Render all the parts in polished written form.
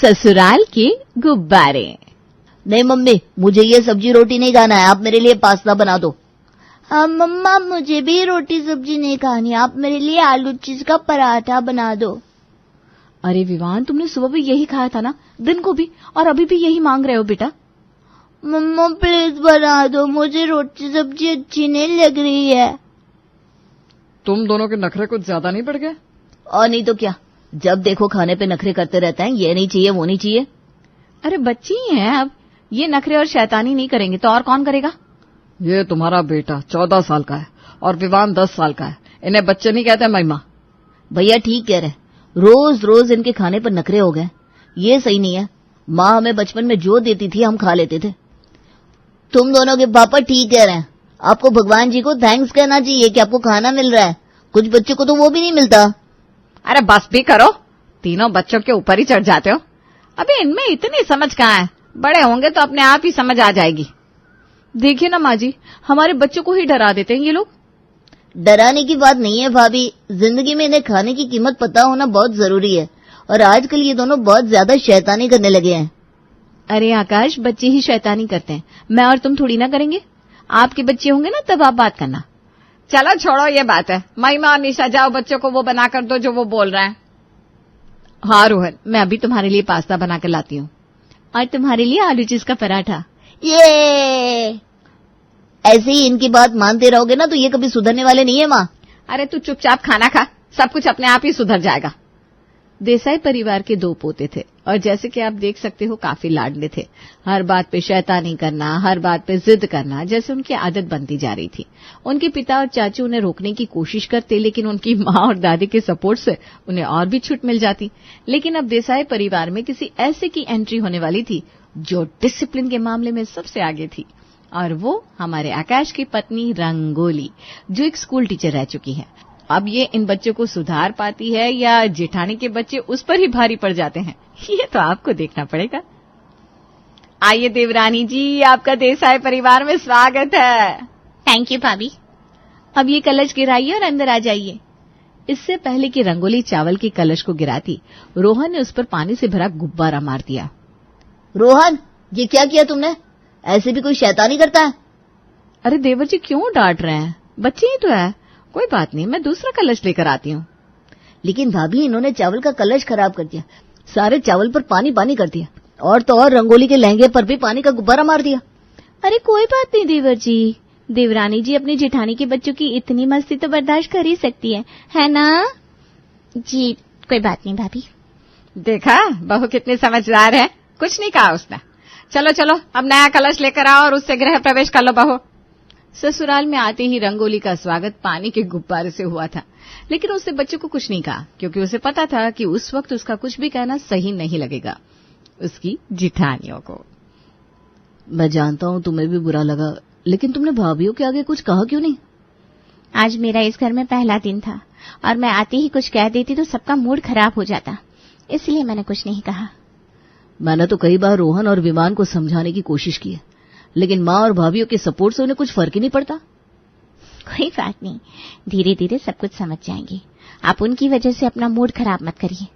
ससुराल के गुब्बारे। नहीं मम्मी, मुझे ये सब्जी रोटी नहीं खाना है, आप मेरे लिए पास्ता बना दो। हाँ मम्मा, मुझे भी रोटी सब्जी नहीं खानी, आप मेरे लिए आलू चीज का पराठा बना दो। अरे विवान, तुमने सुबह भी यही खाया था ना, दिन को भी, और अभी भी यही मांग रहे हो बेटा। मम्मा प्लीज बना दो, मुझे रोटी सब्जी अच्छी नहीं लग रही है। तुम दोनों के नखरे कुछ ज्यादा नहीं बढ़ गए? और नहीं तो क्या, जब देखो खाने पे नखरे करते रहते हैं, ये नहीं चाहिए वो नहीं चाहिए। अरे बच्ची ही हैं, अब ये नखरे और शैतानी नहीं करेंगे तो और कौन करेगा? ये तुम्हारा बेटा 14 साल का है और विवान 10 साल का है, इन्हें बच्चे नहीं कहते महिमा। भैया ठीक कह रहे, रोज रोज इनके खाने पर नखरे हो गए, ये सही नहीं है। माँ हमें बचपन में जो देती थी हम खा लेते थे। तुम दोनों के पापा ठीक कह रहे हैं, आपको भगवान जी को थैंक्स कहना चाहिए कि आपको खाना मिल रहा है, कुछ बच्चों को तो वो भी नहीं मिलता। अरे बस भी करो, तीनों बच्चों के ऊपर ही चढ़ जाते हो। अबे इनमें इतनी समझ कहाँ है, बड़े होंगे तो अपने आप ही समझ आ जाएगी। देखिए ना माँ जी, हमारे बच्चों को ही डरा देते हैं ये लोग। डराने की बात नहीं है भाभी, जिंदगी में इन्हें खाने की कीमत पता होना बहुत जरूरी है, और आजकल ये दोनों बहुत ज्यादा शैतानी करने लगे हैं। अरे आकाश, बच्चे ही शैतानी करते हैं, मैं और तुम थोड़ी ना करेंगे। आपके बच्चे होंगे ना तब आप बात करना। चलो छोड़ो ये बात है, महिमा और निशा जाओ बच्चों को वो बना कर दो जो वो बोल रहे हैं। हाँ रोहन, मैं अभी तुम्हारे लिए पास्ता बना कर लाती हूँ, और तुम्हारे लिए आलू चीज का पराठा। ये ऐसे ही इनकी बात मानते रहोगे ना तो ये कभी सुधरने वाले नहीं है माँ। अरे तू चुपचाप खाना खा, सब कुछ अपने आप ही सुधर जाएगा। देसाई परिवार के 2 पोते थे और जैसे कि आप देख सकते हो काफी लाडले थे। हर बात पे शैतानी करना, हर बात पे जिद करना, जैसे उनकी आदत बनती जा रही थी। उनके पिता और चाचू उन्हें रोकने की कोशिश करते, लेकिन उनकी माँ और दादी के सपोर्ट से उन्हें और भी छूट मिल जाती। लेकिन अब देसाई परिवार में किसी ऐसे की एंट्री होने वाली थी जो डिसिप्लिन के मामले में सबसे आगे थी, और वो हमारे आकाश की पत्नी रंगोली, जो एक स्कूल टीचर रह चुकी है। अब ये इन बच्चों को सुधार पाती है या जेठानी के बच्चे उस पर ही भारी पड़ जाते हैं, ये तो आपको देखना पड़ेगा। आइए देवरानी जी, आपका देसाई परिवार में स्वागत है। थैंक यू भाभी। अब ये कलश गिराइए और अंदर आ जाइए। इससे पहले कि रंगोली चावल के कलश को गिराती, रोहन ने उस पर पानी से भरा गुब्बारा मार दिया। रोहन, ये क्या किया तुमने? ऐसे भी कोई शैतानी करता है? अरे देवर जी क्यों डांट रहे हैं, बच्चे ही तो है, कोई बात नहीं, मैं दूसरा कलश लेकर आती हूँ। लेकिन भाभी, इन्होंने चावल का कलश खराब कर दिया, सारे चावल पर पानी पानी कर दिया, और तो और रंगोली के लहंगे पर भी पानी का गुब्बारा मार दिया। अरे कोई बात नहीं देवर जी, देवरानी जी अपनी जेठानी के बच्चों की इतनी मस्ती तो बर्दाश्त कर ही सकती है ना? जी कोई बात नहीं भाभी। देखा बहू कितनी समझदार है, कुछ नहीं कहा उसने। चलो चलो अब नया कलश लेकर आओ और उससे गृह प्रवेश कर लो बहू। ससुराल में आते ही रंगोली का स्वागत पानी के गुब्बारे से हुआ था, लेकिन उसने बच्चों को कुछ नहीं कहा, क्योंकि उसे पता था कि उस वक्त उसका कुछ भी कहना सही नहीं लगेगा उसकी जिठानियों को। मैं जानता हूँ तुम्हें भी बुरा लगा, लेकिन तुमने भाभीियों के आगे कुछ कहा क्यों नहीं? आज मेरा इस घर में पहला दिन था और मैं आते ही कुछ कह देती तो सबका मूड खराब हो जाता, इसलिए मैंने कुछ नहीं कहा। मैंने तो कई बार रोहन और विमान को समझाने की कोशिश की है, लेकिन माँ और भाभीियों के सपोर्ट से उन्हें कुछ फर्क ही नहीं पड़ता। कोई बात नहीं, धीरे धीरे सब कुछ समझ जाएंगे, आप उनकी वजह से अपना मूड खराब मत करिए।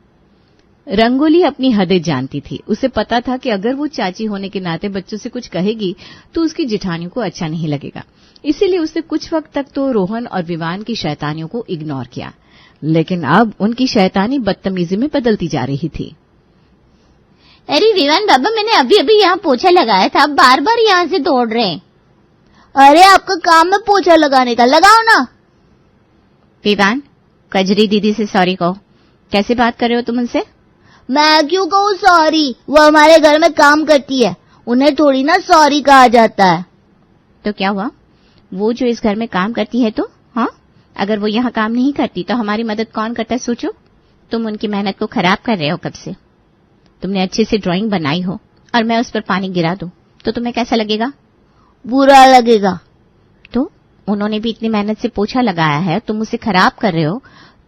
रंगोली अपनी हदें जानती थी, उसे पता था कि अगर वो चाची होने के नाते बच्चों से कुछ कहेगी तो उसकी जिठानियों को अच्छा नहीं लगेगा, इसीलिए उसने कुछ वक्त तक तो रोहन और विवान की शैतानियों को इग्नोर किया, लेकिन अब उनकी शैतानी बदतमीजी में बदलती जा रही थी। अरे विवान बाबा, मैंने अभी अभी यहाँ पोछा लगाया था, बार बार यहाँ से दौड़ रहे हैं। अरे आपका काम है पोछा लगाने का, लगाओ ना। विवान, कजरी दीदी से सॉरी कहो। कैसे बात कर रहे हो तुम उनसे? मैं क्यों कहूँ सॉरी, वो हमारे घर में काम करती है, उन्हें थोड़ी ना सॉरी कहा जाता है। तो क्या हुआ, वो जो इस घर में काम करती है तो हाँ, अगर वो यहाँ काम नहीं करती तो हमारी मदद कौन करता है सोचो। तुम उनकी मेहनत को खराब कर रहे हो कब से। तुमने अच्छे से ड्राइंग बनाई हो और मैं उस पर पानी गिरा दूं तो तुम्हें कैसा लगेगा? बुरा लगेगा। तो उन्होंने भी इतनी मेहनत से पोछा लगाया है, तुम उसे खराब कर रहे हो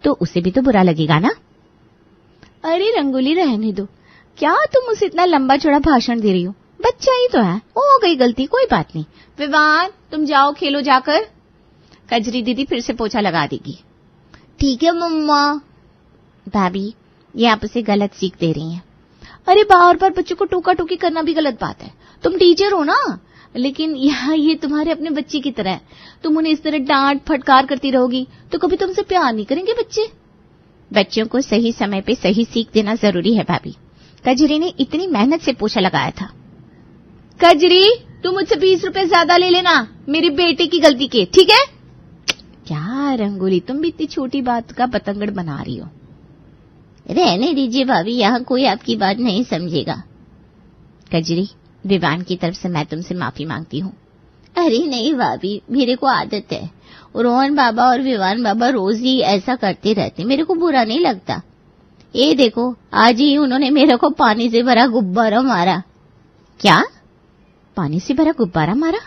तो उसे भी तो बुरा लगेगा ना। अरे रंगोली रहने दो, क्या तुम उसे इतना लंबा चौड़ा भाषण दे रही हो, बच्चा ही तो है, हो गई गलती, कोई बात नहीं। विवान तुम जाओ खेलो जाकर, कजरी दीदी फिर से पोछा लगा देगी। ठीक है मम्मा। भाभी, ये आप उसे गलत सीख दे रही हैं। अरे बार बार बच्चों को टोका टोकी करना भी गलत बात है। तुम टीचर हो ना, लेकिन यहाँ ये तुम्हारे अपने बच्चे की तरह है। तुम उन्हें इस तरह डांट फटकार करती रहोगी तो कभी तुमसे प्यार नहीं करेंगे बच्चे। बच्चों को सही समय पे सही सीख देना जरूरी है भाभी। कजरी ने इतनी मेहनत से पोछा लगाया था। कजरी, तुम मुझसे 20 रुपए ज्यादा ले लेना मेरी बेटे की गलती के, ठीक है? क्या रंगोली, तुम भी इतनी छोटी बात का पतंगड़ बना रही हो। रहने दीजिए भाभी, यहाँ कोई आपकी बात नहीं समझेगा। कजरी, विवान की तरफ से मैं तुमसे माफी मांगती हूँ। अरे नहीं भाभी, मेरे को आदत है। रोहन बाबा और विवान बाबा रोज ही ऐसा करते रहते, मेरे को बुरा नहीं लगता। ये देखो, आज ही उन्होंने मेरे को पानी से भरा गुब्बारा मारा। क्या? पानी से भरा गुब्बारा मारा?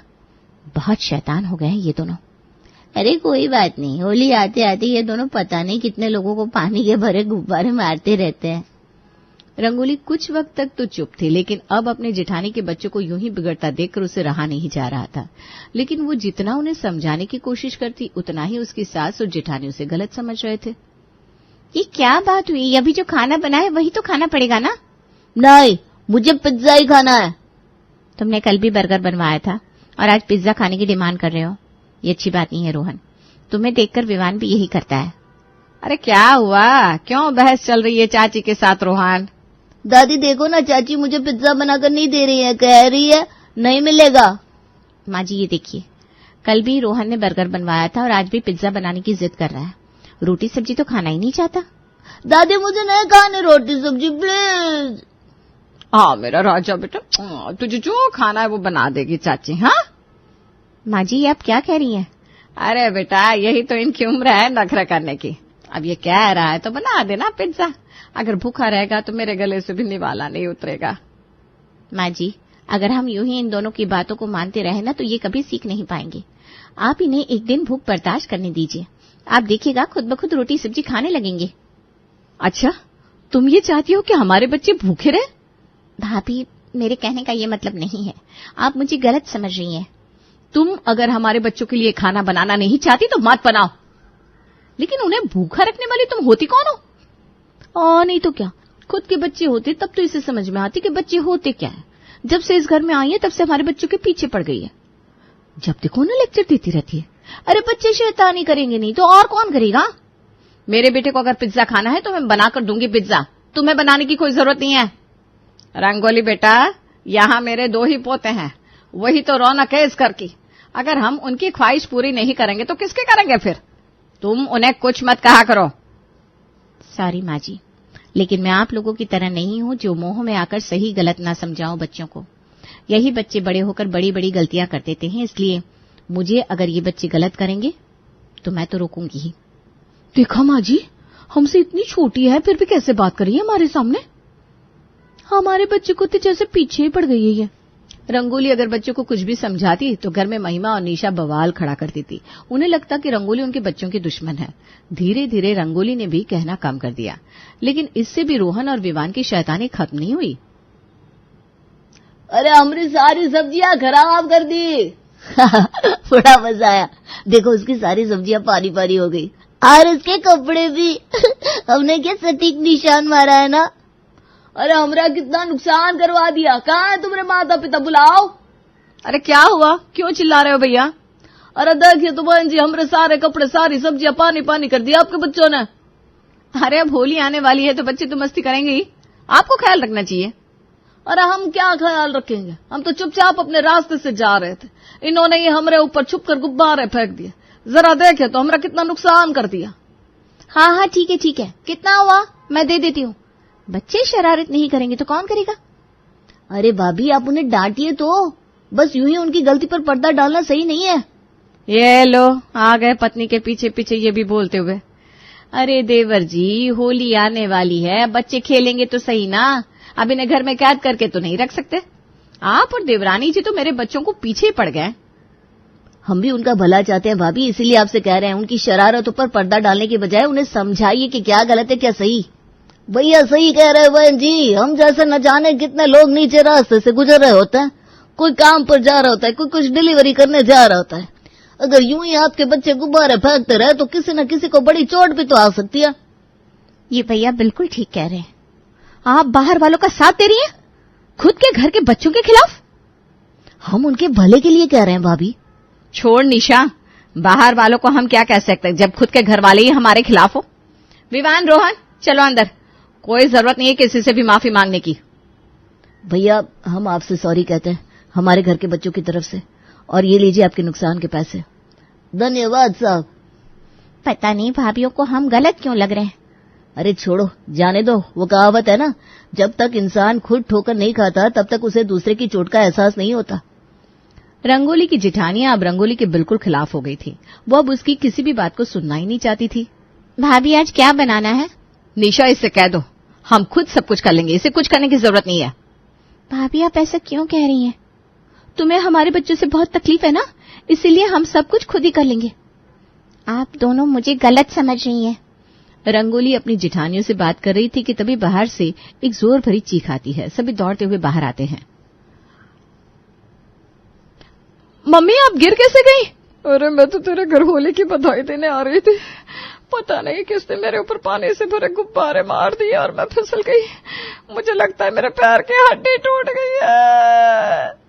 बहुत शैतान हो गए हैं ये दोनों। अरे कोई बात नहीं, होली आते आते ये दोनों पता नहीं कितने लोगों को पानी के भरे गुब्बारे मारते रहते हैं। रंगोली कुछ वक्त तक तो चुप थी, लेकिन अब अपने जेठानी के बच्चों को यूं ही बिगड़ता देखकर उसे रहा नहीं जा रहा था। लेकिन वो जितना उन्हें समझाने की कोशिश करती, उतना ही उसकी सास और जेठानी उसे गलत समझ रहे थे। ये क्या बात हुई? अभी जो खाना बना है वही तो खाना पड़ेगा ना? नहीं, मुझे पिज्जा ही खाना है। तुमने कल भी बर्गर बनवाया था और आज पिज्जा खाने की डिमांड कर रहे हो। ये अच्छी बात नहीं है रोहन। तुम्हें देखकर विवान भी यही करता है। अरे क्या हुआ, क्यों बहस चल रही है चाची के साथ रोहन? दादी देखो ना, चाची मुझे पिज्जा बनाकर नहीं दे रही है, कह रही है नहीं मिलेगा। माँ जी ये देखिए, कल भी रोहन ने बर्गर बनवाया था और आज भी पिज्जा बनाने की जिद कर रहा है। रोटी सब्जी तो खाना ही नहीं चाहता। दादी मुझे नहीं खाने रोटी सब्जी प्लीज। हाँ मेरा राजा बेटा, तुझे जो खाना है वो बना देगी चाची। हाँ माँ जी, आप क्या कह रही हैं? अरे बेटा, यही तो इनकी उम्र है नखरा करने की। अब ये कह रहा है तो बना देना पिज्जा। अगर भूखा रहेगा तो मेरे गले से भी निवाला नहीं उतरेगा। माँ जी, अगर हम यूं ही इन दोनों की बातों को मानते रहे ना तो ये कभी सीख नहीं पाएंगे। आप इन्हें एक दिन भूख बर्दाश्त करने दीजिए, आप देखिएगा खुद ब खुद रोटी सब्जी खाने लगेंगे। अच्छा, तुम ये चाहती हो कि हमारे बच्चे भूखे रहे? भाभी, मेरे कहने का ये मतलब नहीं है, आप मुझे गलत समझ रही हैं। तुम अगर हमारे बच्चों के लिए खाना बनाना नहीं चाहती तो मत बनाओ, लेकिन उन्हें भूखा रखने वाली तुम होती कौन हो? नहीं तो क्या, खुद के बच्चे होते तब तो इसे समझ में आती कि बच्चे होते क्या है। जब से इस घर में आई है तब से हमारे बच्चों के पीछे पड़ गई है। जब देखो ना लेक्चर देती रहती है। अरे बच्चे शैतानी करेंगे नहीं तो और कौन करेगा? मेरे बेटे को अगर पिज्जा खाना है तो मैं बनाकर दूंगी पिज्जा, तुम्हें बनाने की कोई जरूरत नहीं है। रंगोली बेटा, यहाँ मेरे 2 ही पोते हैं, वही तो रौनक है इस घर की। अगर हम उनकी ख्वाहिश पूरी नहीं करेंगे तो किसके करेंगे फिर? तुम उन्हें कुछ मत कहा करो। सॉरी माँ जी, लेकिन मैं आप लोगों की तरह नहीं हूँ जो मोह में आकर सही गलत ना समझाऊं बच्चों को। यही बच्चे बड़े होकर बड़ी बड़ी गलतियां कर देते हैं, इसलिए मुझे अगर ये बच्चे गलत करेंगे तो मैं तो रोकूंगी ही। देखा माँ जी, हमसे इतनी छोटी है फिर भी कैसे बात कर रही है हमारे सामने। हमारे बच्चे को तो जैसे पीछे ही पड़ गई है। रंगोली अगर बच्चों को कुछ भी समझाती तो घर में महिमा और निशा बवाल खड़ा करती थी। उन्हें लगता कि रंगोली उनके बच्चों की दुश्मन है। धीरे धीरे रंगोली ने भी कहना कम कर दिया, लेकिन इससे भी रोहन और विवान की शैतानी खत्म नहीं हुई। अरे हमारी सारी सब्जियां खराब कर दी। बड़ा मजा आया, देखो उसकी सारी सब्जियां पानी पानी हो गई और उसके कपड़े भी। हमने क्या सटीक निशान मारा है ना। अरे हमरा कितना नुकसान करवा दिया। कहाँ है तुम्हारे माता पिता, बुलाओ। अरे क्या हुआ, क्यों चिल्ला रहे हो भैया? अरे देखिए तो बहन जी, हमारे सारे कपड़े सारी सब्जियां पानी पानी कर दिया आपके बच्चों ने। अरे अब होली आने वाली है तो बच्चे तो मस्ती करेंगे ही, आपको ख्याल रखना चाहिए। अरे हम क्या ख्याल रखेंगे, हम तो चुपचाप अपने रास्ते से जा रहे थे। इन्होंने ये हमारे ऊपर छुप कर गुब्बारे फेंक दिए। जरा देखे तो हमारा कितना नुकसान कर दिया। हाँ हाँ ठीक है, कितना हुआ मैं दे देती हूँ। बच्चे शरारत नहीं करेंगे तो कौन करेगा? अरे भाभी आप उन्हें डांटिए तो, बस यूं ही उनकी गलती पर पर्दा डालना सही नहीं है। ये लो आ गए पत्नी के पीछे पीछे ये भी बोलते हुए। अरे देवर जी, होली आने वाली है, बच्चे खेलेंगे तो सही ना, अब इन्हें घर में कैद करके तो नहीं रख सकते। आप और देवरानी जी तो मेरे बच्चों को पीछे पड़ गए। हम भी उनका भला चाहते हैं भाभी, इसीलिए आपसे कह रहे हैं उनकी शरारतों पर पर्दा डालने के बजाय उन्हें समझाइए कि क्या गलत है क्या सही। भैया सही कह रहे हैं बहन जी, हम जैसे न जाने कितने लोग नीचे रास्ते से गुजर रहे होते हैं। कोई काम पर जा रहा होता है, कोई कुछ डिलीवरी करने जा रहा होता है। अगर यूं ही आपके बच्चे गुब्बारे फेंकते रहे तो किसी न किसी को बड़ी चोट भी तो आ सकती है। ये भैया बिल्कुल ठीक कह रहे हैं। आप बाहर वालों का साथ दे रही हैं, खुद के घर के बच्चों के खिलाफ। हम उनके भले के लिए कह रहे हैं भाभी। छोड़ निशा, बाहर वालों को हम क्या कह सकते हैं जब खुद के घर वाले ही हमारे खिलाफ हो। विवान, रोहन, चलो अंदर, कोई जरूरत नहीं है किसी से भी माफी मांगने की। भैया हम आपसे सॉरी कहते हैं हमारे घर के बच्चों की तरफ से, और ये लीजिए आपके नुकसान के पैसे। धन्यवाद साहब। पता नहीं भाभीियों को हम गलत क्यों लग रहे हैं। अरे छोड़ो, जाने दो। वो कहावत है ना, जब तक इंसान खुद ठोकर नहीं खाता तब तक उसे दूसरे की चोट का एहसास नहीं होता। रंगोली की जिठानियां अब रंगोली के बिल्कुल खिलाफ हो गई थी। वो अब उसकी किसी भी बात को सुनना ही नहीं चाहती थी। भाभी आज क्या बनाना है? निशा, इससे कह दो हम खुद सब कुछ कर लेंगे, इसे कुछ करने की जरूरत नहीं है। भाभी आप ऐसा क्यों कह रही हैं? तुम्हें हमारे बच्चों से बहुत तकलीफ है ना, इसीलिए हम सब कुछ खुद ही कर लेंगे। आप दोनों मुझे गलत समझ रही हैं। रंगोली अपनी जिठानियों से बात कर रही थी कि तभी बाहर से एक जोर भरी चीख आती है। सभी दौड़ते हुए बाहर आते हैं। मम्मी आप गिर कैसे गई? अरे मैं तो तेरे घर होली की बधाई देने आ रही थी, पता नहीं किसने मेरे ऊपर पानी से भरे गुब्बारे मार दिए और मैं फिसल गई। मुझे लगता है मेरे पैर की हड्डी टूट गई है।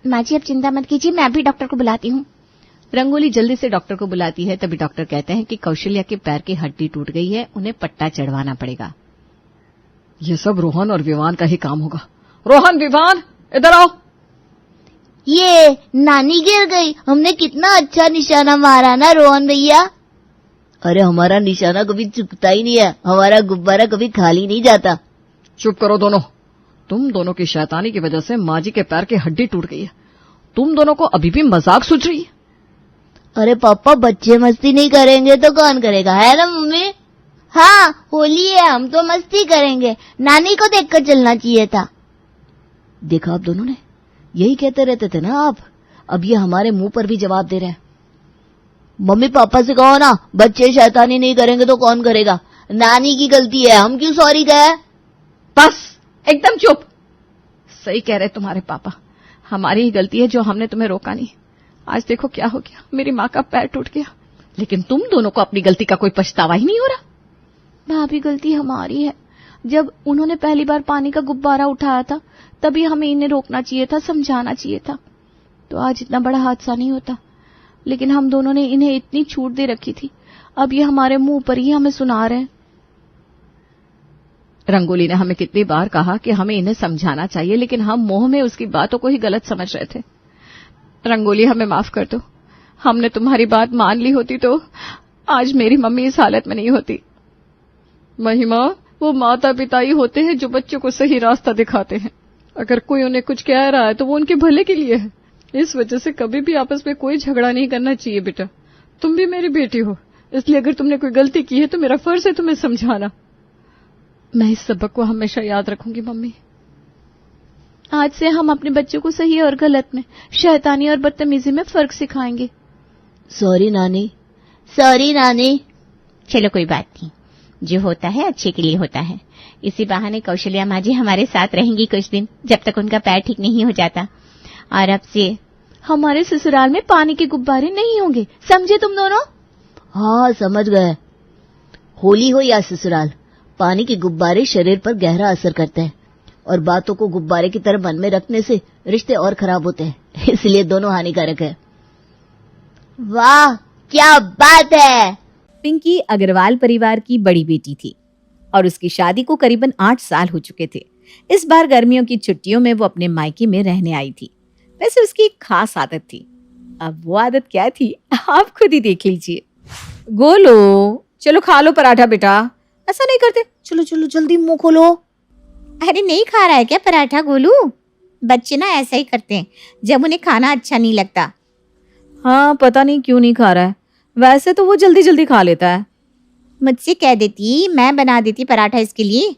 माँ जी अब चिंता मत कीजिए, मैं अभी डॉक्टर को बुलाती हूँ। रंगोली जल्दी से डॉक्टर को बुलाती है। तभी डॉक्टर कहते हैं कि कौशल्या के पैर की हड्डी टूट गई है, उन्हें पट्टा चढ़वाना पड़ेगा। ये सब रोहन और विवान का ही काम होगा। रोहन, विवान, इधर आओ। ये नानी गिर गई, हमने कितना अच्छा निशाना मारा ना रोहन भैया। अरे हमारा निशाना कभी चुकता ही नहीं है, हमारा गुब्बारा कभी खाली नहीं जाता। चुप करो दोनों, तुम दोनों की शैतानी की वजह से माँ जी के पैर की हड्डी टूट गई है। तुम दोनों को अभी भी मजाक सूझ रही है? अरे पापा बच्चे मस्ती नहीं करेंगे तो कौन करेगा, है ना मम्मी? हाँ होली है, हम तो मस्ती करेंगे, नानी को देखकर चलना चाहिए था। देखा आप दोनों ने, यही कहते रहते थे ना आप, अब ये हमारे मुंह पर भी जवाब दे रहे हैं। मम्मी पापा से कहो ना, बच्चे शैतानी नहीं करेंगे तो कौन करेगा, नानी की गलती है, हम क्यों सॉरी कहे। बस एकदम चुप। सही कह रहे तुम्हारे पापा, हमारी ही गलती है जो हमने तुम्हें रोका नहीं। आज देखो क्या हो गया, मेरी माँ का पैर टूट गया, लेकिन तुम दोनों को अपनी गलती का कोई पछतावा ही नहीं हो रहा। भाभी गलती हमारी है, जब उन्होंने पहली बार पानी का गुब्बारा उठाया था तभी हमें इन्हें रोकना चाहिए था, समझाना चाहिए था, तो आज इतना बड़ा हादसा नहीं होता। लेकिन हम दोनों ने इन्हें इतनी छूट दे रखी थी, अब ये हमारे मुंह पर ही हमें सुना रहे हैं। रंगोली ने हमें कितनी बार कहा कि हमें इन्हें समझाना चाहिए, लेकिन हम मोह में उसकी बातों को ही गलत समझ रहे थे। रंगोली हमें माफ कर दो, हमने तुम्हारी बात मान ली होती तो आज मेरी मम्मी इस हालत में नहीं होती। महिमा, वो माता पिता ही होते हैं जो बच्चों को सही रास्ता दिखाते हैं। अगर कोई उन्हें कुछ कह रहा है तो वो उनके भले के लिए है। इस वजह से कभी भी आपस में कोई झगड़ा नहीं करना चाहिए बेटा। तुम भी मेरी बेटी हो, इसलिए अगर तुमने कोई गलती की है तो मेरा फर्ज है तुम्हें समझाना। मैं इस सबक को हमेशा याद रखूंगी मम्मी। आज से हम अपने बच्चों को सही और गलत में, शैतानी और बदतमीजी में फर्क सिखाएंगे। सॉरी नानी, सॉरी नानी। चलो कोई बात नहीं, जो होता है अच्छे के लिए होता है। इसी बहाने कौशल्या माँ जी हमारे साथ रहेंगी कुछ दिन, जब तक उनका पैर ठीक नहीं हो जाता। और अब से हमारे ससुराल में पानी के गुब्बारे नहीं होंगे, समझे तुम दोनों? हाँ समझ गए। होली हो या ससुराल, पानी के गुब्बारे शरीर पर गहरा असर करते हैं और बातों को गुब्बारे की तरह मन में रखने से रिश्ते और खराब होते हैं, इसलिए दोनों हानिकारक है। वाह क्या बात है। पिंकी अग्रवाल परिवार की बड़ी बेटी थी और उसकी शादी को करीबन 8 साल हो चुके थे। इस बार गर्मियों की छुट्टियों में वो अपने मायके में रहने आई थी। वैसे उसकी एक खास आदत थी। अब वो आदत क्या थी आप खुद ही देख लीजिए। गोलो, चलो खा लो पराठा बेटा। ऐसा नहीं करते, चलो चलो जल्दी मुंह खोलो। अरे नहीं खा रहा है क्या पराठा गोलू? बच्चे ना ऐसा ही करते हैं जब उन्हें खाना अच्छा नहीं लगता। हाँ पता नहीं क्यों नहीं खा रहा है, वैसे तो वो जल्दी जल्दी खा लेता है। मुझसे कह देती, मैं बना देती पराठा इसके लिए।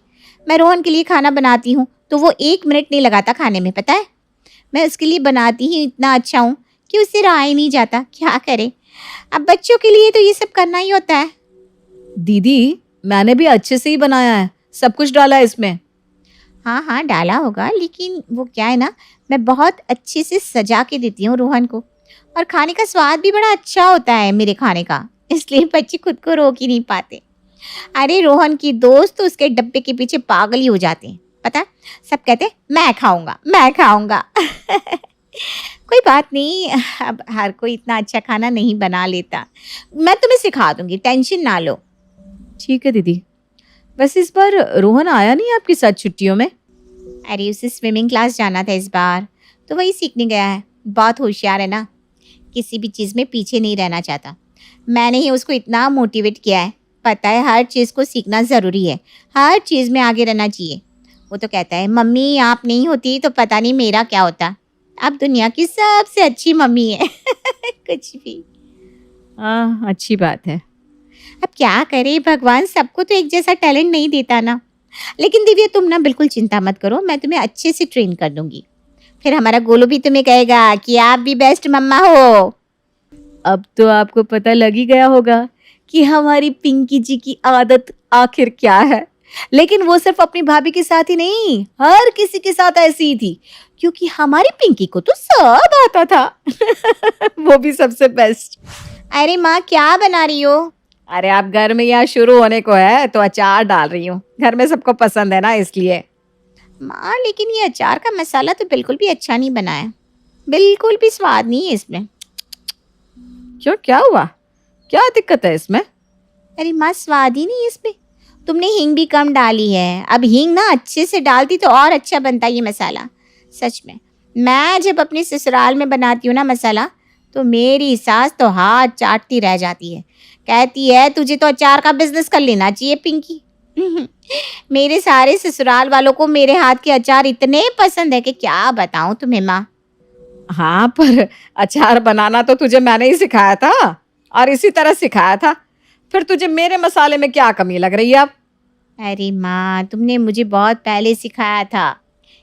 मैं रोहन के लिए खाना बनाती हूँ तो वो 1 मिनट नहीं लगाता खाने में, पता है। मैं उसके लिए बनाती ही इतना अच्छा हूँ कि उससे रहा ही नहीं जाता। क्या करे, अब बच्चों के लिए तो ये सब करना ही होता है। दीदी मैंने भी अच्छे से ही बनाया है, सब कुछ डाला है इसमें। हाँ हाँ डाला होगा, लेकिन वो क्या है ना, मैं बहुत अच्छे से सजा के देती हूँ रोहन को, और खाने का स्वाद भी बड़ा अच्छा होता है मेरे खाने का, इसलिए बच्चे खुद को रोक ही नहीं पाते। अरे रोहन की दोस्त तो उसके डब्बे के पीछे पागल ही हो जाते हैं, पता है? सब कहते हैं मैं खाऊंगा मैं खाऊंगा। कोई बात नहीं, अब हर कोई इतना अच्छा खाना नहीं बना लेता। मैं तुम्हें सिखा दूंगी, टेंशन ना लो। ठीक है दीदी। वैसे इस बार रोहन आया नहीं आपके साथ छुट्टियों में? अरे उसे स्विमिंग क्लास जाना था इस बार, तो वही सीखने गया है। बहुत होशियार है ना, किसी भी चीज़ में पीछे नहीं रहना चाहता। मैंने ही उसको इतना मोटिवेट किया है। पता है हर चीज़ को सीखना ज़रूरी है, हर चीज़ में आगे रहना चाहिए। वो तो कहता है मम्मी आप नहीं होती तो पता नहीं मेरा क्या होता। अब दुनिया की सबसे अच्छी मम्मी है। कुछ भी। हाँ, अच्छी बात है। अब क्या करे, भगवान सबको तो एक जैसा टैलेंट नहीं देता ना। लेकिन दिव्या तुम ना बिल्कुल चिंता मत करो, मैं तुम्हें अच्छे से ट्रेन कर दूंगी। फिर हमारा गोलू भी तुम्हें कहेगा कि आप भी बेस्ट मम्मा हो। अब तो आपको पता लग ही गया होगा कि हमारी पिंकी जी की आदत आखिर क्या है। लेकिन वो सिर्फ अपनी भाभी के साथ ही नहीं, हर किसी के साथ ऐसी ही थी, क्योंकि हमारी पिंकी को तो सब आता था। वो भी सबसे बेस्ट। अरे माँ क्या बना रही हो? अरे आप घर में यहाँ शुरू होने को है तो अचार डाल रही हूँ, घर में सबको पसंद है ना इसलिए। माँ लेकिन ये अचार का मसाला तो बिल्कुल भी अच्छा नहीं बना है, बिल्कुल भी स्वाद नहीं है इसमें। क्यों, क्या हुआ? क्या दिक्कत है इसमें? अरे माँ स्वाद ही नहीं है इसमें, तुमने हींग भी कम डाली है। अब हींग ना अच्छे से डालती तो और अच्छा बनता ये मसाला। सच में मैं जब अपने ससुराल में बनाती हूँ ना मसाला, तो मेरी सास तो हाथ चाटती रह जाती है, कहती है तुझे तो अचार का बिजनेस कर लेना चाहिए पिंकी। मेरे सारे ससुराल वालों को मेरे हाथ के अचार इतने पसंद है कि क्या बताऊं तुम्हें माँ। हाँ, पर अचार बनाना तो तुझे मैंने ही सिखाया था और इसी तरह सिखाया था। फिर तुझे मेरे मसाले में क्या कमी लग रही है अब? अरे माँ तुमने मुझे बहुत पहले सिखाया था,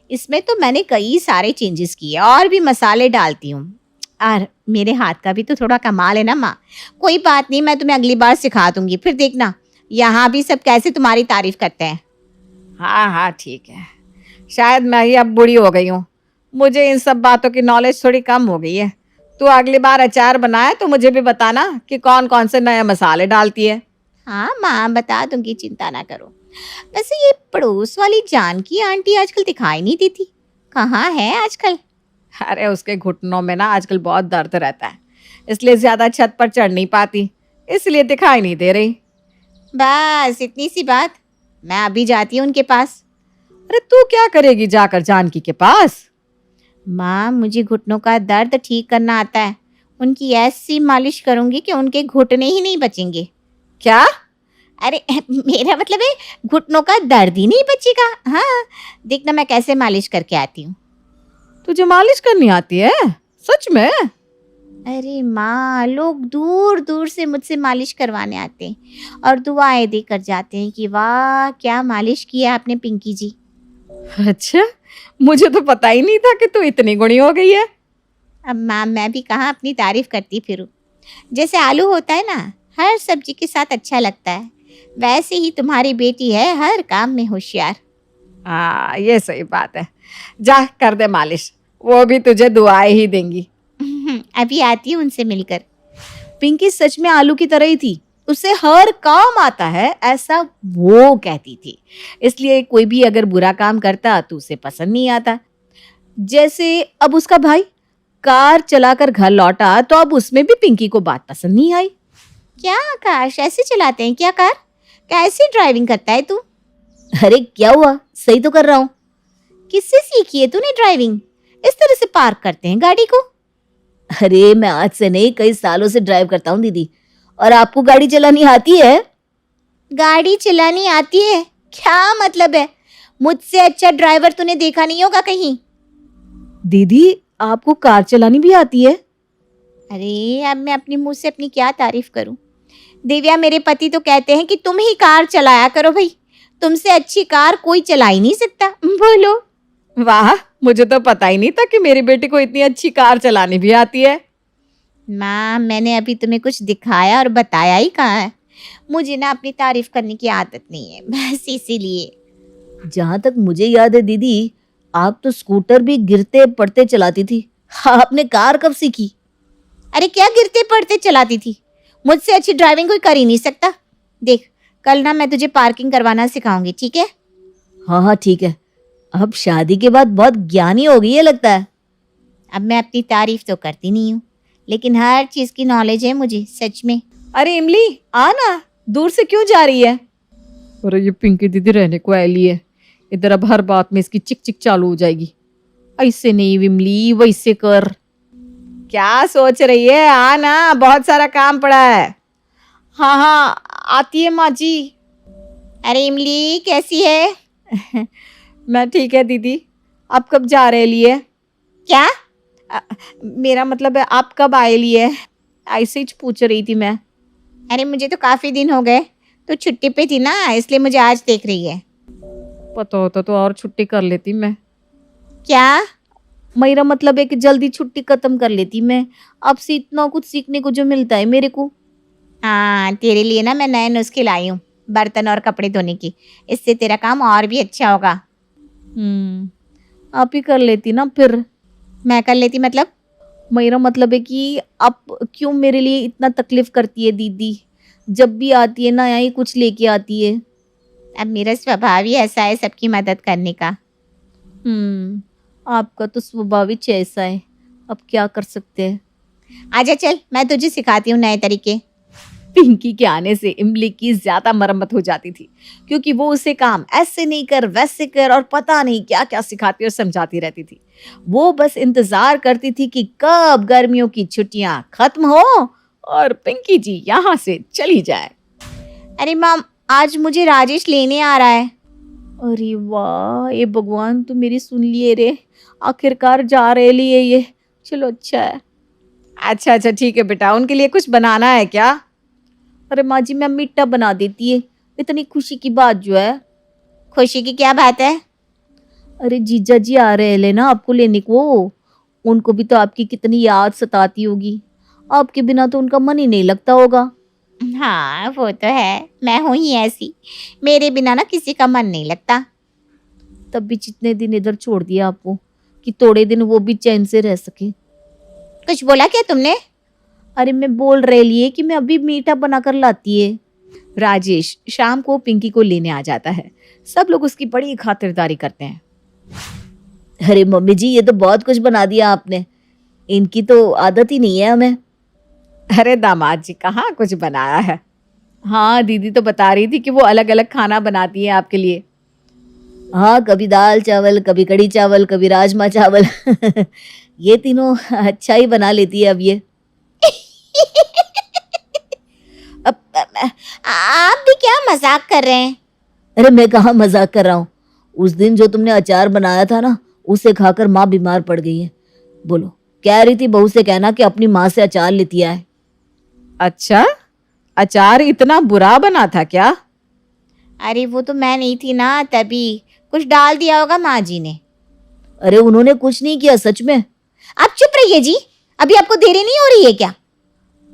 इसमें तो मैंने कई सारे चेंजेस किए और भी मसाले डालती हूँ। और मेरे हाथ का भी तो थोड़ा कमाल है ना माँ। कोई बात नहीं, मैं तुम्हें अगली बार सिखा दूंगी, फिर देखना यहाँ भी सब कैसे तुम्हारी तारीफ करते हैं। हाँ हाँ ठीक है, शायद मैं ही अब बुढ़ी हो गई हूँ, मुझे इन सब बातों की नॉलेज थोड़ी कम हो गई है। तू अगली बार अचार बनाए तो मुझे भी बताना कि कौन कौन से नए मसाले डालती है। हाँ माँ बता दूंगी, चिंता ना करो। वैसे ये पड़ोस वाली जानकी आंटी आजकल दिखाई नहीं देती, कहाँ है आजकल? अरे उसके घुटनों में ना आजकल बहुत दर्द रहता है, इसलिए ज्यादा छत पर चढ़ नहीं पाती, इसलिए दिखाई नहीं दे रही। बस इतनी सी बात, मैं अभी जाती हूँ उनके पास। अरे तू क्या करेगी जाकर जानकी के पास? माँ मुझे घुटनों का दर्द ठीक करना आता है, उनकी ऐसी मालिश करूंगी कि उनके घुटने ही नहीं बचेंगे। क्या? अरे मेरा मतलब है घुटनों का दर्द ही नहीं बचेगा। हाँ देखना मैं कैसे मालिश करके आती हूँ। तुझे मालिश करनी आती है सच में? अरे माँ लोग दूर दूर से मुझसे मालिश करवाने आते हैं और दुआएं देकर जाते हैं कि वाह क्या मालिश की है आपने पिंकी जी। अच्छा, मुझे तो पता ही नहीं था कि तू इतनी गुणी हो गई है। अब माँ मैं भी कहाँ अपनी तारीफ करती फिरूं। जैसे आलू होता है ना हर सब्जी के साथ अच्छा लगता है, वैसे ही तुम्हारी बेटी है हर काम में होशियार। हाँ ये सही बात है, जा कर दे मालिश, वो भी तुझे दुआएं ही देंगी। अभी आती हूँ उनसे मिलकर। पिंकी सच में आलू की तरह ही थी, उसे हर काम आता है ऐसा वो कहती थी, इसलिए कोई भी अगर बुरा काम करता तो उसे पसंद नहीं आता। जैसे अब उसका भाई कार चलाकर घर लौटा तो अब उसमें भी पिंकी को बात पसंद नहीं आई। क्या आकाश ऐसे चलाते हैं क्या कार? कैसी ड्राइविंग करता है तू? अरे क्या हुआ, सही तो कर रहा हूँ। किससे सीखी है तूने ड्राइविंग? इस तरह से पार्क करते हैं गाड़ी को? अरे मैं आज से नहीं कई सालों से ड्राइव करता हूँ दीदी। और आपको गाड़ी चलानी आती है? गाड़ी चलानी आती है? क्या मतलब है? मुझसे अच्छा ड्राइवर तूने देखा नहीं होगा कहीं। दीदी आपको कार चलानी भी आती है? अरे अब मैं अपने मुंह से अपनी क्या तारीफ करूं। दिव्या मेरे पति तो कहते हैं कि तुम ही कार चलाया करो भाई, तुमसे अच्छी कार कोई चला ही नहीं सकता। बोलो। वाह, मुझे तो पता ही नहीं था कि मेरी बेटी को इतनी अच्छी कार चलानी भी आती है। माँ मैंने अभी तुम्हें कुछ दिखाया और बताया ही कहाँ है। मुझे ना अपनी तारीफ करने की आदत नहीं है, बस इसीलिए। जहां तक मुझे याद है दीदी, आप तो स्कूटर भी गिरते पड़ते चलाती थी, आपने कार कब सीखी? अरे क्या गिरते पड़ते चलाती थी? मुझसे अच्छी ड्राइविंग कोई कर ही नहीं सकता। देख कल ना मैं तुझे पार्किंग करवाना सिखाऊंगी, ठीक है? हाँ हाँ ठीक है। अब शादी के बाद बहुत ज्ञानी हो गई है लगता है। अब मैं अपनी तारीफ तो करती नहीं हूँ, लेकिन हर चीज की नॉलेज है मुझे, सच में। अरे इमली आ ना, दूर से क्यों जा रही है? अरे ये पिंकी दीदी रहने को आयली है, इधर अब हर बात में इसकी चिक चिक चालू हो जाएगी। ऐसे नहीं विमली, वैसे कर। क्या सोच रही है? आ ना, बहुत सारा काम पड़ा है। हाँ हाँ आती है माँ जी। अरे इमली कैसी है? मैं ठीक है दीदी। आप कब जा रहे लिए? क्या? मेरा मतलब है आप कब आए लिए? ऐसे ही पूछ रही थी मैं। अरे मुझे तो काफी दिन हो गए, तो छुट्टी पे थी ना, इसलिए मुझे आज देख रही है। पता होता तो और छुट्टी कर लेती मैं। क्या? मेरा मतलब है कि जल्दी छुट्टी खत्म कर लेती मैं। आपसे इतना कुछ सीखने को जो मिलता है मेरे को। हाँ, तेरे लिए ना मैं नए नुस्खे लाई हूँ, बर्तन और कपड़े धोने की। इससे तेरा काम और भी अच्छा होगा। आप ही कर लेती ना फिर। मैं कर लेती मतलब? मेरा मतलब है कि आप क्यों मेरे लिए इतना तकलीफ करती है दीदी? जब भी आती है ना यही कुछ लेके आती है। अब मेरा स्वभाव ही ऐसा है सबकी मदद करने का। आपका तो स्वभाव ही ऐसा है, अब क्या कर सकते हैं। आजा चल, मैं तुझे सिखाती हूँ नए तरीके। पिंकी के आने से इमली की ज्यादा मरम्मत हो जाती थी, क्योंकि वो उसे काम ऐसे नहीं कर वैसे कर और पता नहीं क्या क्या सिखाती और समझाती रहती थी। वो बस इंतजार करती थी कि कब गर्मियों की छुट्टियां खत्म हो और पिंकी जी यहाँ से चली जाए। अरे माम, आज मुझे राजेश लेने आ रहा है। अरे वाह, ये भगवान तो मेरी सुन लिए रे, आखिरकार जा रहे लिए ये। चलो अच्छा है। अच्छा ठीक है बेटा, उनके लिए कुछ बनाना है क्या? अरे माँ जी मैं मीठा बना देती है, इतनी खुशी की बात जो है। खुशी की क्या बात है? अरे जीजा जी आ रहे हैं लेना आपको लेने को। उनको भी तो आपकी कितनी याद सताती होगी, आपके बिना तो उनका मन ही नहीं लगता होगा। हाँ वो तो है, मैं हूँ ही ऐसी, मेरे बिना ना किसी का मन नहीं लगता। तब भी जितने दिन इधर छोड़ दिया आपको कि थोड़े दिन वो भी चैन से रह सके। कुछ बोला क्या तुमने? अरे मैं बोल रही लिए कि मैं अभी मीठा बनाकर लाती है। राजेश शाम को पिंकी को लेने आ जाता है। सब लोग उसकी बड़ी खातिरदारी करते हैं। अरे मम्मी जी ये तो बहुत कुछ बना दिया आपने, इनकी तो आदत ही नहीं है हमें। अरे दामाद जी कहाँ कुछ बनाया है। हाँ दीदी तो बता रही थी कि वो अलग अलग खाना बनाती है आपके लिए। हाँ कभी दाल चावल, कभी कड़ी चावल, कभी राजमा चावल ये तीनों अच्छा ही बना लेती है अब ये। आप भी क्या मजाक कर रहे हैं? अरे मैं कहाँ मजाक कर रहा हूँ, उस दिन जो तुमने अचार बनाया था ना उसे खाकर माँ बीमार पड़ गई है। बोलो, कह रही थी बहू से कहना कि अपनी माँ से अचार लेती आए। अच्छा, अचार इतना बुरा बना था क्या? अरे वो तो मैं नहीं थी ना, तभी कुछ डाल दिया होगा माँ जी ने। अरे उन्होंने कुछ नहीं किया सच में। आप चुप रहिए जी, अभी आपको देरी नहीं हो रही है क्या?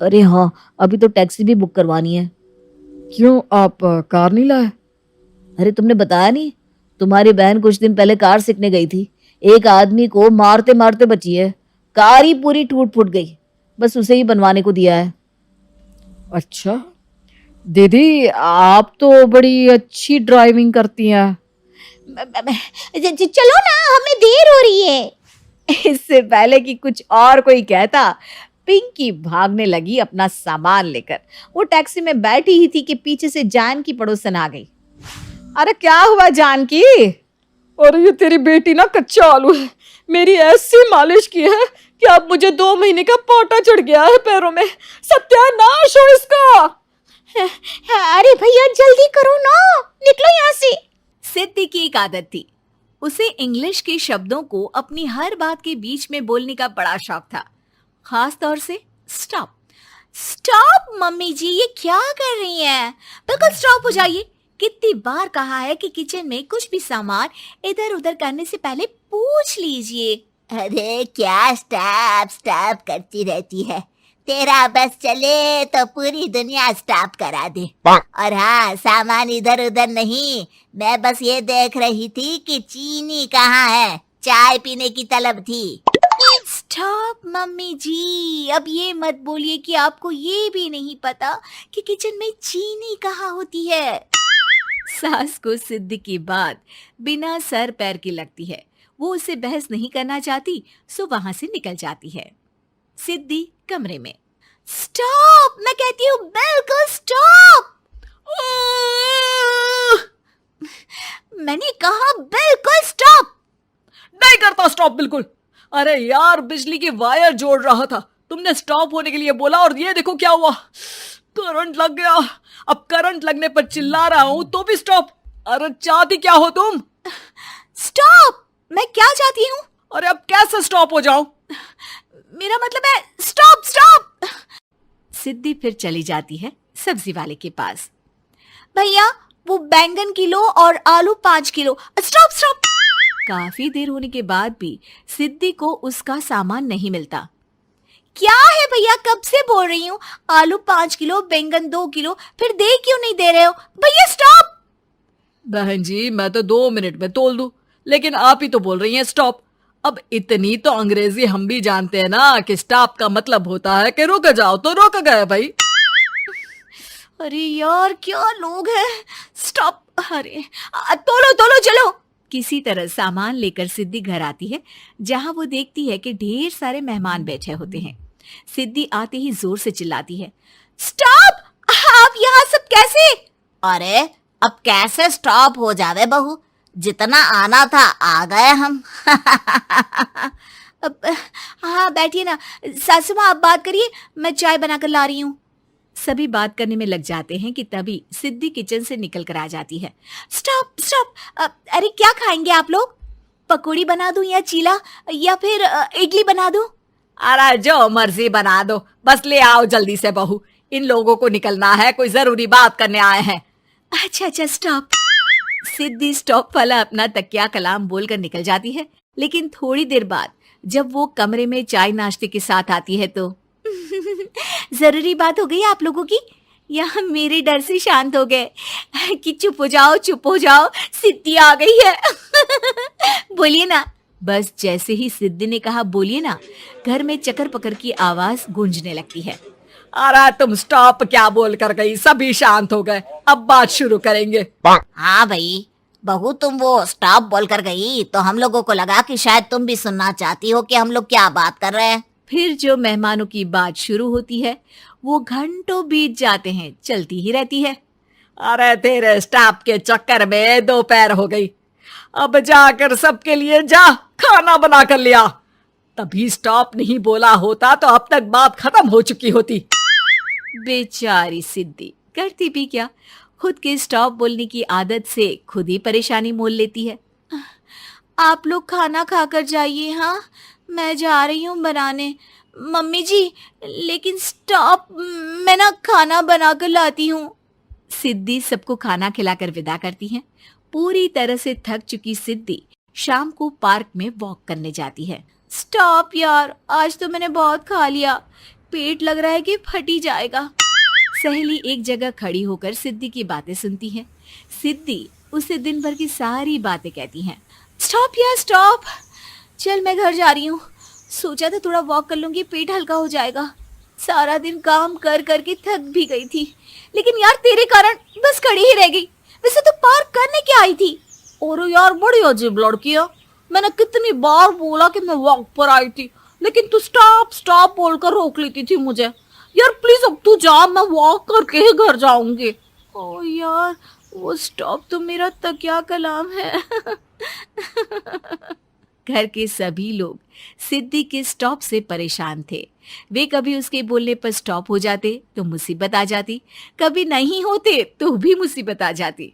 अरे हाँ, अभी तो टैक्सी भी बुक करवानी है। क्यों, आप कार नहीं लाए? अरे तुमने बताया नहीं, तुम्हारी बहन कुछ दिन पहले कार सीखने गई थी, एक आदमी को मारते मारते बची है, कार ही पूरी टूट फूट गई, बस उसे ही बनवाने को दिया है। अच्छा दीदी, आप तो बड़ी अच्छी ड्राइविंग करती हैं। चलो ना, हमें देर हो रही है। इससे पहले कि कुछ और कोई कहता, पिंकी भागने लगी अपना सामान लेकर। वो टैक्सी में बैठी ही थी कि पीछे से जान की पड़ोसन आ गई। अरे क्या हुआ जान की? और ये तेरी बेटी ना कच्चा आलू है, मेरी ऐसी मालिश की है कि अब मुझे 2 महीने का पोटा चढ़ गया है पैरों में। सत्यानाश हो इसका। अरे भैया जल्दी करो ना, निकलो यहाँ से। सिद्धि की एक आदत थी, उसे इंग्लिश के शब्दों को अपनी हर बात के बीच में बोलने का बड़ा शौक था, खास तौर से स्टॉप। स्टॉप मम्मी जी, ये क्या कर रही हैं? बिल्कुल स्टॉप हो जाइए। कितनी बार कहा है कि किचन में कुछ भी सामान इधर उधर करने से पहले पूछ लीजिए। अरे क्या स्टॉप स्टॉप करती रहती है, तेरा बस चले तो पूरी दुनिया स्टॉप करा दे। और हाँ, सामान इधर उधर नहीं, मैं बस ये देख रही थी कि चीनी कहाँ है, चाय पीने की तलब थी। स्टॉप स्टॉप मम्मी जी, अब ये मत बोलिए कि आपको ये भी नहीं पता कि किचन में चीनी कहाँ होती है। सास को सिद्धि की बात बिना सर पैर की लगती है। वो उससे बहस नहीं करना चाहती, सो वहां से निकल जाती है। सिद्धि कमरे में। स्टॉप, मैं कहती हूँ बिल्कुल स्टॉप। मैंने कहा बिल्कुल स्टॉप। नहीं करता स्टॉप बिल्कुल। अरे यार, बिजली की वायर जोड़ रहा था, तुमने स्टॉप होने के लिए बोला और ये देखो क्या हुआ, करंट लग गया। अब करंट लगने पर चिल्ला रहा हूं तो भी स्टॉप। अरे चाहती क्या हो तुम? स्टॉप, मैं क्या चाहती हूँ? अरे अब कैसे स्टॉप हो जाऊं? मेरा मतलब है स्टॉप स्टॉप। सिद्धि फिर चली जाती है सब्जी वाले के पास। भैया वो बैंगन किलो और आलू 5 किलो। Stop stop. काफी देर होने के बाद भी सिद्धि को उसका सामान नहीं मिलता। क्या है भैया, कब से बोल रही हूँ आलू 5 किलो, बैंगन 2 किलो, फिर दे क्यों नहीं दे रहे हो? भैया स्टॉप। बहन जी, मैं तो 2 मिनट में तोल दूं, लेकिन आप ही तो बोल रही हैं स्टॉप। अब इतनी तो अंग्रेजी हम भी जानते हैं ना कि स्टॉप का मतलब होता है कि रुक जाओ, तो रुक गए भाई। अरे यार क्या लोग हैं। स्टॉप। अरे तोलो तोलो चलो। किसी तरह सामान लेकर सिद्धि घर आती है, जहां वो देखती है कि ढेर सारे मेहमान बैठे होते हैं। सिद्धि आते ही जोर से चिल्लाती है, स्टॉप, आप यहाँ सब कैसे? अरे अब कैसे स्टॉप हो जावे बहू, जितना आना था आ गए हम। अब हाँ बैठिए ना। सासू माँ आप बात करिए, मैं चाय बनाकर ला रही हूँ। सभी बात करने में लग जाते हैं कि तभी सिद्धि किचन से निकल कर आ जाती है। Stop stop. अरे क्या खाएंगे आप लोग? पकौड़ी बना दूं या चीला या फिर इडली बना दूं? अरे जो मर्जी बना दो, बस ले आओ जल्दी से बहू, इन लोगों को निकलना है, कोई जरूरी बात करने आए हैं। अच्छा स्टॉप। सिद्धि स्टॉप वाला अपना तकिया कलाम बोलकर निकल जाती है, लेकिन थोड़ी देर बाद जब वो कमरे में चाय नाश्ते के साथ आती है तो जरूरी बात हो गई आप लोगों की, या मेरे डर से शांत हो गए कि चुप हो जाओ सिद्धि आ गई है। बोलिए ना। बस जैसे ही सिद्धि ने कहा बोलिए ना, घर में चकर पकर की आवाज गूंजने लगती है। अरे तुम स्टॉप क्या बोल कर गई, सभी शांत हो गए, अब बात शुरू करेंगे। हाँ भाई बहू, तुम वो स्टॉप बोल कर गई तो हम लोगों को लगा कि शायद तुम भी सुनना चाहती हो कि हम लोग क्या बात कर रहे हैं। फिर जो मेहमानों की बात शुरू होती है वो घंटों बीत जाते हैं, चलती ही रहती है। अरे तेरे स्टॉप के चक्कर में दोपहर हो गई, अब जाकर सबके लिए जा खाना बना कर लिया। तभी स्टॉप नहीं बोला होता तो अब तक बात खत्म हो चुकी होती। बेचारी सिद्धि करती भी क्या, खुद के स्टॉप बोलने की आदत से खुद ही परेशानी मोल लेती है। आप लोग खाना खाकर जाइए, हाँ मैं जा रही हूँ बनाने। मम्मी जी लेकिन स्टॉप, मैं ना खाना बनाकर लाती हूँ। सिद्धि सबको खाना खिलाकर विदा करती है। पूरी तरह से थक चुकी सिद्धि शाम को पार्क में वॉक करने जाती है। स्टॉप यार, आज तो मैंने बहुत खा लिया, पेट लग रहा है कि फट ही जाएगा। सहेली एक जगह खड़ी होकर सिद्धि की बातें सुनती है। सिद्धि उसे दिन भर की सारी बातें कहती हैं। स्टॉप यार स्टॉप, चल मैं घर जा रही हूँ। सोचा था थोड़ा वॉक कर लूंगी, पेट हल्का हो जाएगा। सारा दिन काम कर कर के थक भी गई थी, लेकिन यार तेरे कारण बस खड़ी ही रह गई। वैसे तो पार्क करने क्या आई थी? और यार बड़ी अजीब लड़की है, मैंने कितनी बार बोला कि मैं वॉक पर आई थी, लेकिन तू स्टॉप स्टॉप बोलकर रोक लेती थी मुझे। यार प्लीज अब तू जा, मैं वॉक करके ही घर जाऊंगी। ओ यार वो स्टॉप तो मेरा तकिया कलाम है। घर के सभी लोग सिद्धि के स्टॉप से परेशान थे। वे कभी उसके बोलने पर स्टॉप हो जाते तो मुसीबत आ जाती, कभी नहीं होते तो भी मुसीबत आ जाती।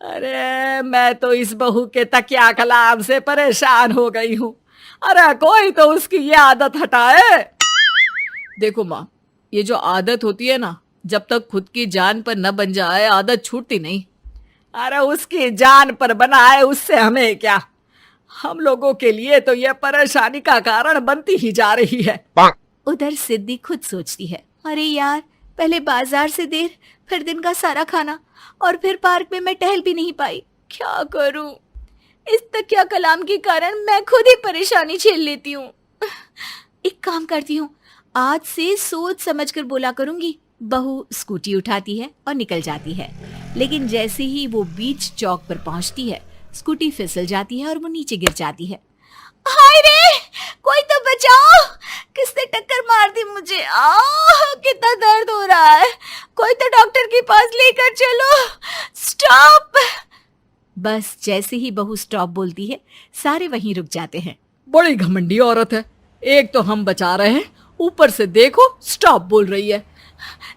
अरे मैं तो इस बहू के तकिया कलाम से परेशान हो गई हूँ। अरे कोई तो उसकी ये आदत हटाए। देखो माँ, ये जो आदत होती है ना, जब तक खुद की जान पर न बन जाए आदत छूटती नहीं। अरे उसकी जान पर बनाए उससे हमें क्या, हम लोगों के लिए तो ये परेशानी का कारण बनती ही जा रही है। उधर सिद्धि खुद सोचती है, अरे यार पहले बाजार से देर, फिर दिन का सारा खाना, और फिर पार्क में मैं टहल भी नहीं पाई। क्या करूं? इस तकिया कलाम के कारण मैं खुद ही परेशानी झेल लेती हूँ। एक काम करती हूँ, आज से सोच समझ कर बोला करूंगी। बहू स्कूटी उठाती है और निकल जाती है, लेकिन जैसे ही वो बीच चौक पर पहुंचती है, स्कूटी फिसल जाती है और वो नीचे गिर जाती है। हाय रे, कोई तो बचाओ, किसने टक्कर मार दी मुझे, कितना दर्द हो रहा है, कोई तो डॉक्टर के पास लेकर चलो, स्टॉप। बस जैसे ही बहू स्टॉप बोलती है, सारे वहीं रुक जाते हैं। बड़ी घमंडी औरत है, एक तो हम बचा रहे हैं, ऊपर से देखो स्टॉप बोल रही है।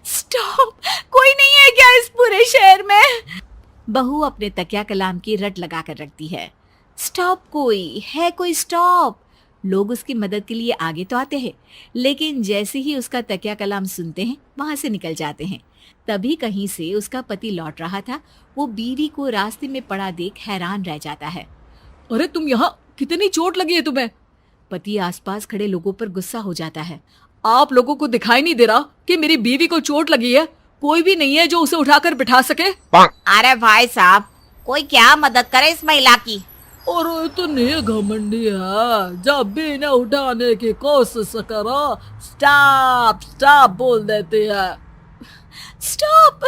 स्टॉप, कोई नहीं है क्या इस पूरे शहर में? बहू अपने तकिया कलाम की रट लगा कर रखती है। स्टॉप, कोई है, कोई स्टॉप। लोग उसकी मदद के लिए आगे तो आते हैं, लेकिन जैसे ही उसका तकिया कलाम सुनते हैं, वहां से निकल जाते हैं। तभी कहीं से उसका पति लौट रहा था। वो बीवी को रास्ते में पड़ा देख हैरान रह जाता है। अरे तुम यहाँ, कितनी चोट लगी है तुम्हें? पति आसपास खड़े लोगों पर गुस्सा हो जाता है। आप लोगों को दिखाई नहीं दे रहा कि मेरी बीवी को चोट लगी है? कोई भी नहीं है जो उसे उठाकर बिठा सके? अरे भाई साहब, कोई क्या मदद करे इस महिला की। और इतनी घमंडी है, जब भी इन्हें उठाने की कोशिश करो स्टॉप स्टॉप बोल देती है। स्टॉप,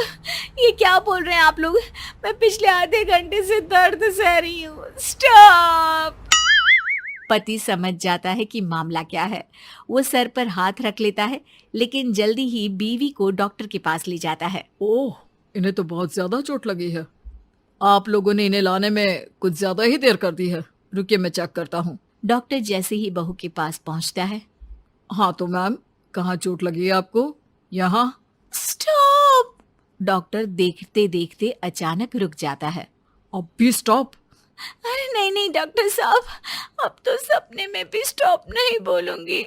ये क्या बोल रहे हैं आप लोग? मैं पिछले आधे घंटे से दर्द सह रही हूँ। स्टॉप। पति समझ जाता है कि मामला क्या है। वो सर पर हाथ रख लेता है, लेकिन जल्दी ही बीवी को डॉक्टर के पास ले जाता है। ओह, इन्हें तो बहुत ज्यादा चोट लगी है। आप लोगों ने इन्हें लाने में कुछ ज्यादा ही देर कर दी है। रुकिए, मैं चेक करता हूँ। डॉक्टर जैसे ही बहू के पास पहुंचता है। हाँ तो मैम, कहाँ चोट लगी है आपको? यहाँ। स्टॉप। डॉक्टर देखते देखते अचानक रुक जाता है। अब भी स्टॉप? अरे नहीं नहीं डॉक्टर साहब, अब तो सपने में भी स्टॉप नहीं बोलूंगी।